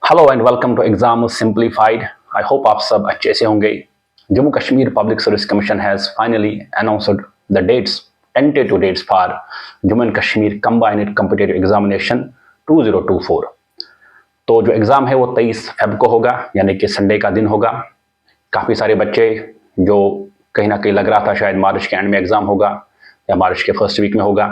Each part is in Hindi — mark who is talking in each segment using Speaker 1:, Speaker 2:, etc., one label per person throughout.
Speaker 1: Hello and welcome to exam simplified. I hope आप सब अच्छे से होंगे। Jammu Kashmir public service commission has finally announced the dates tentative dates for Jammu and Kashmir combined competitive examination 2024। तो जो एग्ज़ाम है वो 23 फेब को होगा, यानी कि संडे का दिन होगा। काफ़ी सारे बच्चे जो कहीं ना कहीं लग रहा था शायद मार्च के एंड में एग्ज़ाम होगा या मार्च के फर्स्ट वीक में होगा,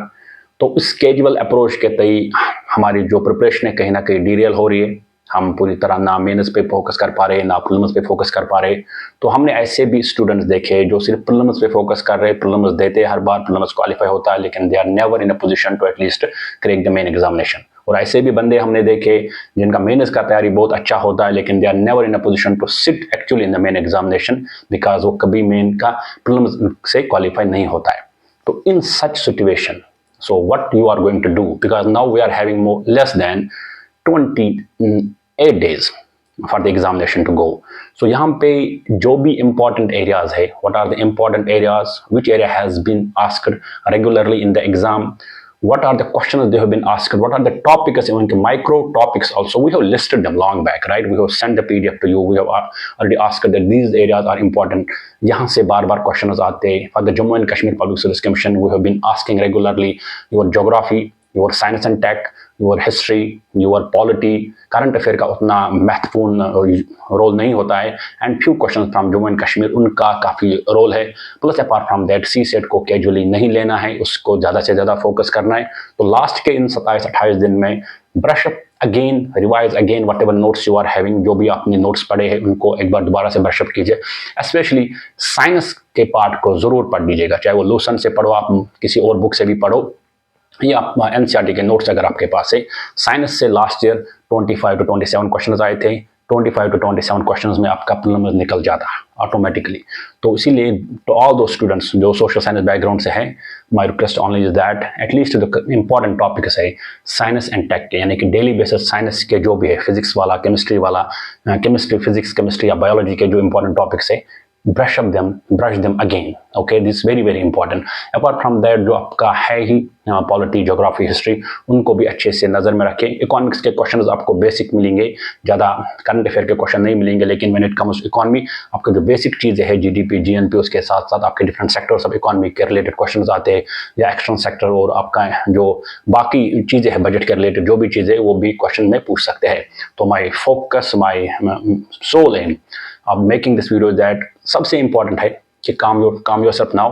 Speaker 1: तो उस कैजुअल अप्रोच के तई हमारी जो प्रिपरेशन है कहीं ना कहीं डीरेल हो रही है। हम पूरी तरह ना मेंस पे फोकस कर पा रहे, ना प्रीलिम्स पे फोकस कर पा रहे। तो हमने ऐसे भी स्टूडेंट्स देखे जो सिर्फ प्रीलिम्स पे फोकस कर रहे, प्रीलिम्स देते हर बार, प्रीलिम्स क्वालिफाई होता है, लेकिन they are never in a position to at least crack the main examination. और ऐसे भी बंदे हमने देखे जिनका मेंस का तैयारी बहुत अच्छा होता है, लेकिन they are never in a position to sit actually in the main examination, because वो कभी मेन का प्रीलिम्स से क्वालिफाई नहीं होता है। तो in such situation, so what you are going to do, because now we are having less than 28 days for the examination to go. So यहाँ पे जो भी important areas है, what are the important areas, which area has been asked regularly in the exam, what are the questions they have been asked, what are the topics, even micro topics also, we have listed them long back, right? We have sent the PDF to you, we have already asked that these areas are important. यहाँ से बार बार questions आते हैं। For the Jammu and Kashmir Public Service Commission, we have been asking regularly your geography, your science and tech, your history, your polity, current affair का उतना महत्वपूर्ण रोल नहीं होता है, and few question from Jammu and Kashmir उनका काफ़ी रोल है। Plus apart from that C SAT को कैजुअली नहीं लेना है, उसको ज़्यादा से ज़्यादा फोकस करना है। तो लास्ट के इन 27-28 दिन में brush up again, revise again whatever notes you are having, जो भी आपने नोट्स पढ़े हैं उनको एक बार दोबारा से ब्रशअप कीजिए। स्पेशली साइंस के पार्ट को ज़रूर पढ़ लीजिएगा, चाहे वो लूसन से पढ़ो, आप किसी और बुक से भी पढ़ो, या आप एनसीईआरटी के नोट्स अगर आपके पास है। साइंस से लास्ट ईयर 25 to 27 क्वेश्चंस आए थे। 25 to 27 क्वेश्चंस में आपका प्रीलिम्स निकल जाता ऑटोमेटिकली। तो इसीलिए तो ऑल दो स्टूडेंट्स जो सोशल साइंस बैकग्राउंड से हैं, my request only is that at least जो इंपॉर्टेंट टॉपिक्स है साइंस एंड टेक के, यानी कि डेली बेसिस साइंस के जो भी है, फिजिक्स वाला, केमिस्ट्री वाला, केमिस्ट्री, फिजिक्स, केमिस्ट्री या बायोलॉजी के जो इंपॉर्टेंट टॉपिक्स है, brush them again. Okay, this is very very important. Apart from that, जो आपका है ही पॉलिटी, ज्योग्राफी, हिस्ट्री, उनको भी अच्छे से नज़र में रखें। इकोनॉमिक्स के क्वेश्चंस आपको बेसिक मिलेंगे, ज़्यादा करंट अफेयर के क्वेश्चन नहीं मिलेंगे, लेकिन व्हेन इट कम्स इकोनॉमी, आपके जो बेसिक चीज़ें हैं, जीडीपी, जीएनपी, उसके साथ साथ आपके डिफरेंट सेक्टर्स ऑफ इकोनॉमी के रिलेटेड क्वेश्चंस आते हैं, या एक्सटर्नल सेक्टर और आपका जो बाकी चीज़ें हैं बजट के रिलेटेड जो भी चीज़ें, वो भी क्वेश्चन में पूछ सकते हैं। तो my focus, my sole aim of making this video that सबसे इंपॉर्टेंट है कि काम योरसेल्फ नाउ।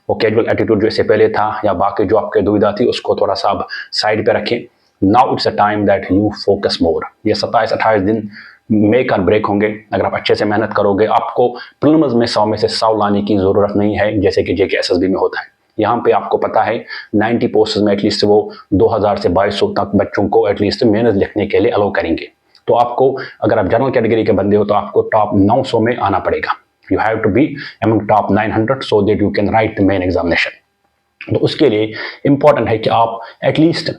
Speaker 1: वो कैजुअल एटीट्यूड जो इससे पहले था या बाकी जो आपके दुविधा थी, उसको थोड़ा सा आप साइड पे रखें। Now it's a time that you focus more. ये 27-28 दिन मेक और ब्रेक होंगे। अगर आप अच्छे से मेहनत करोगे, आपको प्रीलिम्स में 100 में से 100 लाने की ज़रूरत नहीं है, जैसे कि जेके एसएसबी में होता है। यहाँ पे आपको पता है 90 पोस्ट में एटलीस्ट वो 2000 से 2200 तक बच्चों को एटलीस्ट मेहनत लिखने के लिए अलाउ करेंगे। तो आपको, अगर आप जनरल कैटेगरी के बंदे हो, तो आपको टॉप 900 में आना पड़ेगा। You have to be among top 900 so that you can write the main examination. तो उसके लिए इंपॉर्टेंट है कि आप एटलीस्ट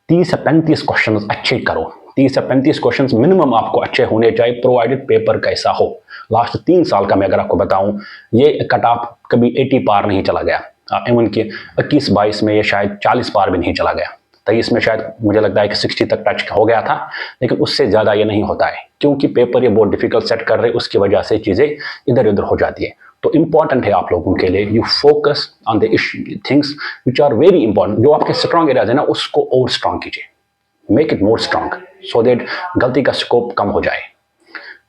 Speaker 1: 30 से 35 क्वेश्चन अच्छे करो। 30 से 35 क्वेश्चन मिनिमम आपको अच्छे होने चाहिए, प्रोवाइडेड पेपर कैसा हो। लास्ट 3 साल का मैं अगर आपको बताऊं, ये कट ऑफ कभी 80 पार नहीं चला गया। इवन कि 21-22 में ये शायद 40 पार भी नहीं चला गया। 23 में शायद मुझे लगता है कि 60 तक टच हो गया था, लेकिन उससे ज़्यादा ये नहीं होता है, क्योंकि पेपर ये बहुत डिफिकल्ट सेट कर रहे, उसकी वजह से चीज़ें इधर उधर हो जाती है। तो इंपॉर्टेंट है आप लोगों के लिए, you focus on the things which are very important. जो आपके स्ट्रॉन्ग एरियाज है ना, उसको और स्ट्रॉन्ग कीजिए, make it more strong, so that गलती का स्कोप कम हो जाए।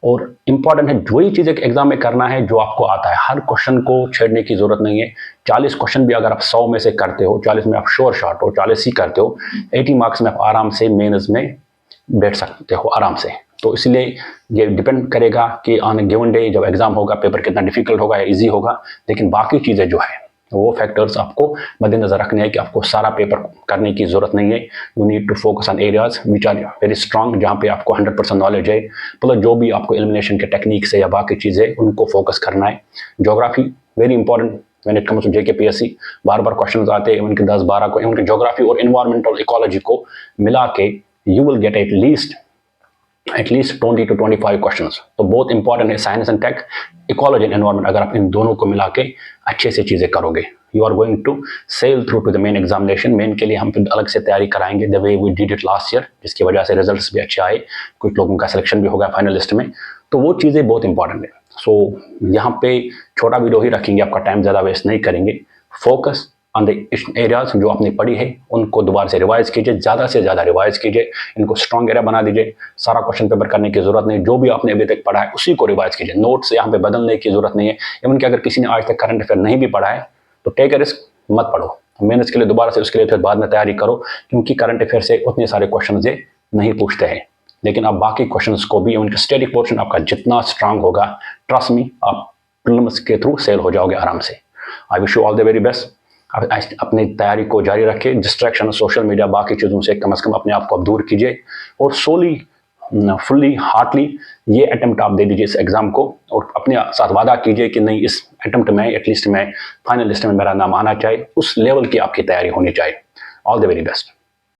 Speaker 1: और इंपॉर्टेंट है वही चीज़ें एग्जाम में करना है जो आपको आता है। हर क्वेश्चन को छेड़ने की जरूरत नहीं है। 40 क्वेश्चन भी अगर आप 100 में से करते हो, 40 में आप श्योर शॉट हो, 40 ही करते हो, 80 मार्क्स में आप आराम से मेंस में बैठ सकते हो आराम से। तो इसलिए ये डिपेंड करेगा कि ऑन गिवन डे जब एग्जाम होगा, पेपर कितना डिफिकल्ट होगा या ईजी होगा। लेकिन बाकी चीज़ें जो है वो फैक्टर्स आपको मद्देनजर रखने हैं कि आपको सारा पेपर करने की जरूरत नहीं है। You need to focus on areas which are very strong, जहाँ पे आपको 100% नॉलेज है, प्लस जो भी आपको एलिमिनेशन के टेक्निक्स है या बाकी चीज़ें, उनको फोकस करना है। Geography very important when it comes to JKPSC, बार बार क्वेश्चन आते हैं, उनके 10-12 को, उनके ज्योग्राफी और इन्वायरमेंटल इकोलॉजी को मिला के you will get at least 20 to 25 questions. तो बहुत इंपॉर्टेंट है science and tech, ecology and environment. अगर आप इन दोनों को मिला के अच्छे से चीज़ें करोगे, you are going to sail through to the main examination. Main के लिए हम फिर अलग से तैयारी कराएंगे the way we did it last year, जिसकी वजह से रिजल्ट्स भी अच्छे आए, कुछ लोगों का सिलेक्शन भी होगा फाइनल लिस्ट में। तो वो चीज़ें बहुत इंपॉर्टेंट है। सो यहाँ पे छोटा वीडियो ही रखेंगे, आपका टाइम ज़्यादा वेस्ट नहीं करेंगे। फोकस ऑन द एरियाज जो आपने पढ़ी है उनको दोबारा से रिवाइज कीजिए, ज़्यादा से ज़्यादा रिवाइज कीजिए, इनको स्ट्रॉन्ग एरिया बना दीजिए। सारा क्वेश्चन पेपर करने की जरूरत नहीं, जो भी आपने अभी तक पढ़ा है उसी को रिवाइज कीजिए, नोट्स यहाँ पे बदलने की जरूरत नहीं है। इवन कि अगर किसी ने आज तक करंट अफेयर नहीं भी पढ़ा है तो टेक ए रिस्क, मत पढ़ो, मेहनत के लिए दोबारा से उसके लिए फिर बाद में तैयारी करो, क्योंकि करंट अफेयर से उतने सारे क्वेश्चन ये नहीं पूछते हैं। लेकिन आप बाकी क्वेश्चंस को भी, उनका स्टैटिक पोर्शन आपका जितना स्ट्रांग होगा, ट्रस्ट मी, आप प्रीलिम्स के थ्रू सेल हो जाओगे आराम से। I wish you all the very best. अपनी तैयारी को जारी रखें, डिस्ट्रैक्शन, सोशल मीडिया, बाकी चीज़ों से कम से कम अपने आप को आप दूर कीजिए, और सोली फुल्ली हार्टली ये अटेम्प्ट आप दे दीजिए इस एग्ज़ाम को, और अपने साथ वादा कीजिए कि नहीं, इस अटेम्प्ट में एटलीस्ट मैं फाइनल लिस्ट में मेरा नाम आना चाहिए, उस लेवल की आपकी तैयारी होनी चाहिए। All the very best.